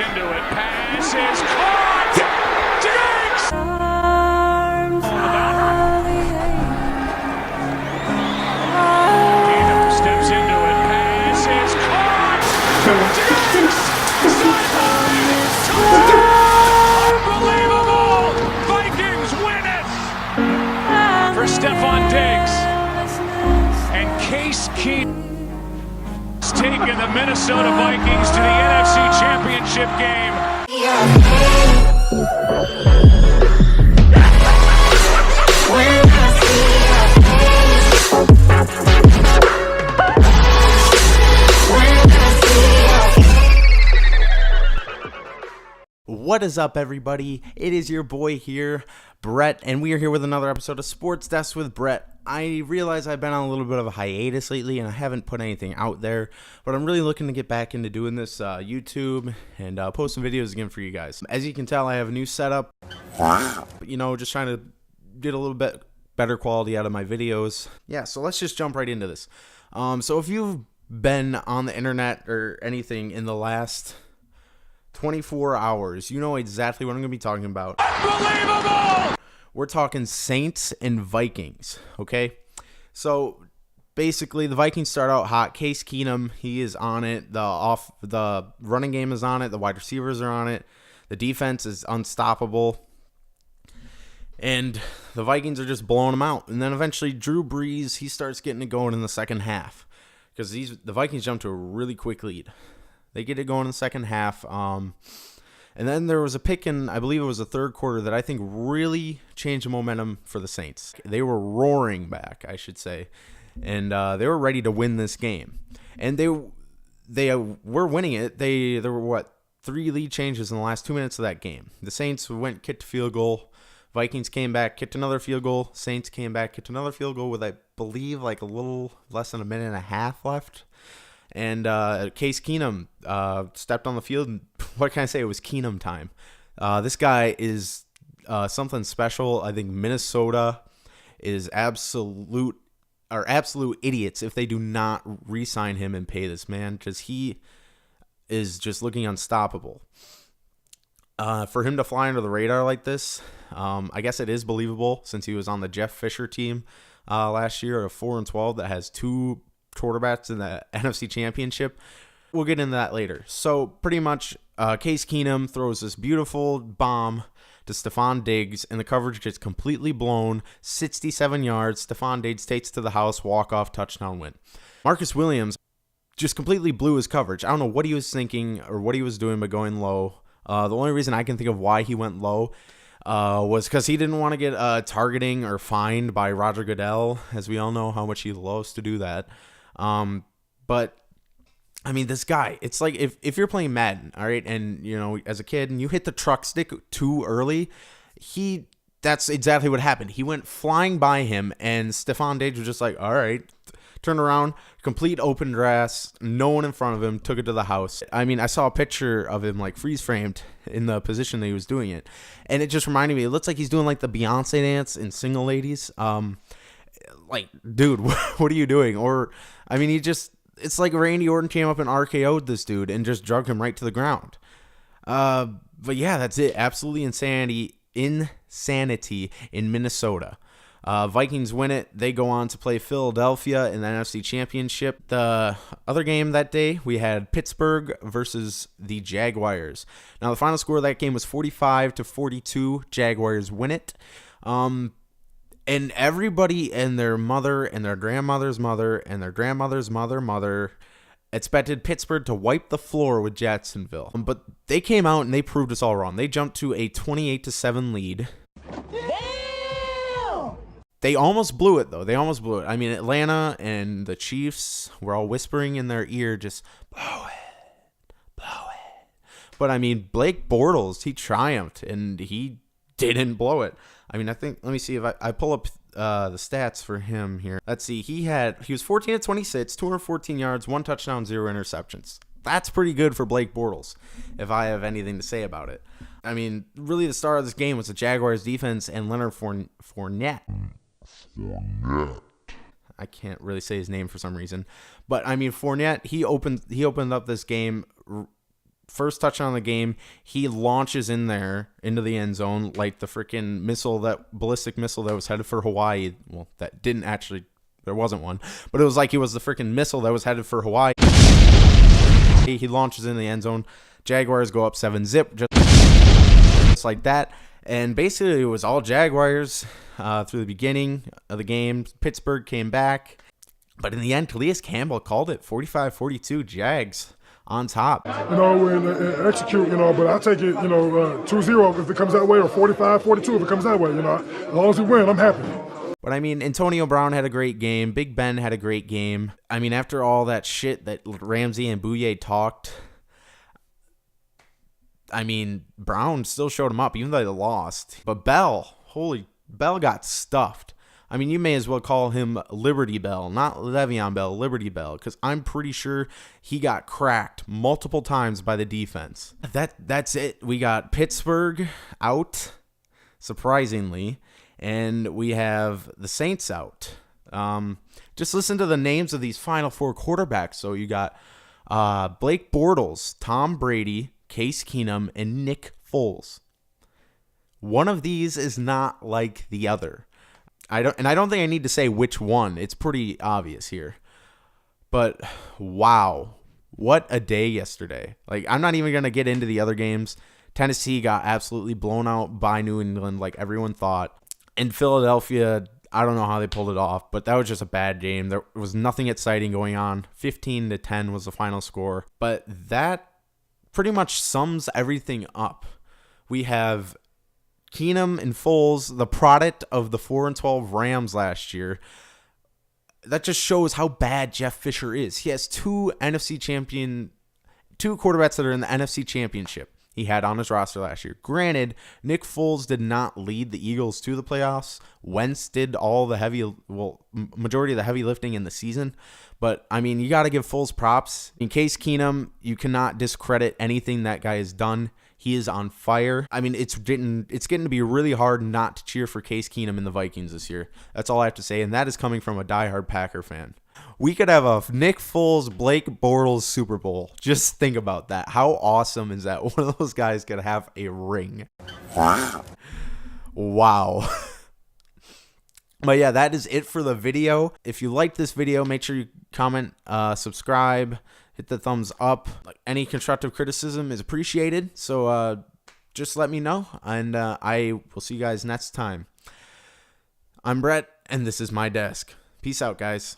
into it. Pass is caught. Diggs! On the boundary. Keenum steps into it. Pass is caught. Diggs! Unbelievable! Vikings win it! For Stephon Diggs. And Case Keenum has taken the Minnesota Vikings to the NFC Championship game. What is up, everybody? It is your boy here, Brett, and we are here with another episode of Sports Desk with Brett. I realize I've been on a little bit of a hiatus lately, and I haven't put anything out there, but I'm really looking to get back into doing this YouTube and post some videos again for you guys. As you can tell, I have a new setup. Wow. You know, just trying to get a little bit better quality out of my videos. Yeah, so let's just jump right into this. So if you've been on the internet or anything in the last 24 hours, you know exactly what I'm going to be talking about. Unbelievable! We're talking Saints and Vikings, okay? So, basically, the Vikings start out hot. Case Keenum, he is on it. The running game is on it. The wide receivers are on it. The defense is unstoppable. And the Vikings are just blowing them out. And then eventually, Drew Brees, he starts getting it going in the second half. Because the Vikings jump to a really quick lead. They get it going in the second half. And then there was a pick in, I believe it was the third quarter, that I think really changed the momentum for the Saints. They were roaring back, I should say. And they were ready to win this game. And they were winning it. There were, 3 lead changes in the last 2 minutes of that game. The Saints went, kicked a field goal. Vikings came back, kicked another field goal. Saints came back, kicked another field goal with, I believe, like a little less than a minute and a half left. And Case Keenum stepped on the field, and what can I say? It was Keenum time. This guy is something special. I think Minnesota is absolute idiots if they do not re-sign him and pay this man, because he is just looking unstoppable. For him to fly under the radar like this, I guess it is believable since he was on the Jeff Fisher team last year, a 4-12 that has 2 quarterbacks in the NFC Championship. We'll get into that later. So pretty much Case Keenum throws this beautiful bomb to Stephon Diggs, and the coverage gets completely blown. 67 yards. Stephon Diggs takes to the house, walk-off, touchdown win. Marcus Williams just completely blew his coverage. I don't know what he was thinking or what he was doing by going low. The only reason I can think of why he went low was because he didn't want to get targeting or fined by Roger Goodell, as we all know how much he loves to do that. But I mean, this guy, it's like if you're playing Madden, all right, and you know, as a kid, and you hit the truck stick too early, that's exactly what happened. He went flying by him, and Stephon Diggs was just like, all right, turned around, complete open grass, no one in front of him, took it to the house. I mean, I saw a picture of him like freeze framed in the position that he was doing it, and it just reminded me, it looks like he's doing like the Beyonce dance in Single Ladies. Like, dude, what are you doing? Or, I mean, it's like Randy Orton came up and RKO'd this dude and just drugged him right to the ground. But yeah, that's it. Absolutely insanity in Minnesota. Vikings win it. They go on to play Philadelphia in the NFC Championship. The other game that day, we had Pittsburgh versus the Jaguars. Now, the final score of that game was 45-42. Jaguars win it. And everybody and their mother and their grandmother's mother and their grandmother's mother expected Pittsburgh to wipe the floor with Jacksonville. But they came out and they proved us all wrong. They jumped to a 28-7 lead. Damn! They almost blew it, though. They almost blew it. I mean, Atlanta and the Chiefs were all whispering in their ear, just, blow it, blow it. But, I mean, Blake Bortles, he triumphed, and he didn't blow it. I mean, let me see if I pull up the stats for him here. Let's see. He was 14-26, 214 yards, 1 touchdown, 0 interceptions. That's pretty good for Blake Bortles, if I have anything to say about it. I mean, really the star of this game was the Jaguars defense and Leonard Fournette. I can't really say his name for some reason. But, I mean, Fournette, he opened up this game first touchdown of the game, he launches in there into the end zone like the freaking ballistic missile that was headed for Hawaii. Well, that didn't actually, there wasn't one, but it was like he was the freaking missile that was headed for Hawaii. He launches in the end zone. Jaguars go up 7-zip, just like that. And basically, it was all Jaguars through the beginning of the game. Pittsburgh came back. But in the end, Calais Campbell called it 45-42, Jags on top. And execute, but I take it, 2-0 if it comes that way, or 45-42 if it comes that way, As long as we win, I'm happy. But, I mean, Antonio Brown had a great game. Big Ben had a great game. I mean, after all that shit that Ramsey and Bouye talked, I mean, Brown still showed him up, even though they lost. But Bell got stuffed. I mean, you may as well call him Liberty Bell, not Le'Veon Bell, Liberty Bell, because I'm pretty sure he got cracked multiple times by the defense. That's it. We got Pittsburgh out, surprisingly, and we have the Saints out. Just listen to the names of these final four quarterbacks. So you got Blake Bortles, Tom Brady, Case Keenum, and Nick Foles. One of these is not like the other. I don't think I need to say which one. It's pretty obvious here. But wow, what a day yesterday. Like, I'm not even going to get into the other games. Tennessee got absolutely blown out by New England like everyone thought. And Philadelphia, I don't know how they pulled it off, but that was just a bad game. There was nothing exciting going on. 15-10 was the final score. But that pretty much sums everything up. We have Keenum and Foles, the product of the 4-12 Rams last year. That just shows how bad Jeff Fisher is. He has two quarterbacks that are in the NFC Championship. He had on his roster last year. Granted, Nick Foles did not lead the Eagles to the playoffs. Wentz did majority of the heavy lifting in the season. But, I mean, you got to give Foles props. In Case Keenum, you cannot discredit anything that guy has done. He is on fire. I mean, it's getting to be really hard not to cheer for Case Keenum in the Vikings this year. That's all I have to say, and that is coming from a diehard Packer fan. We could have a Nick Foles, Blake Bortles Super Bowl. Just think about that. How awesome is that? One of those guys could have a ring. Wow. But yeah, that is it for the video. If you liked this video, make sure you comment, subscribe, hit the thumbs up. Like, any constructive criticism is appreciated. So just let me know, and I will see you guys next time. I'm Brett, and this is my desk. Peace out, guys.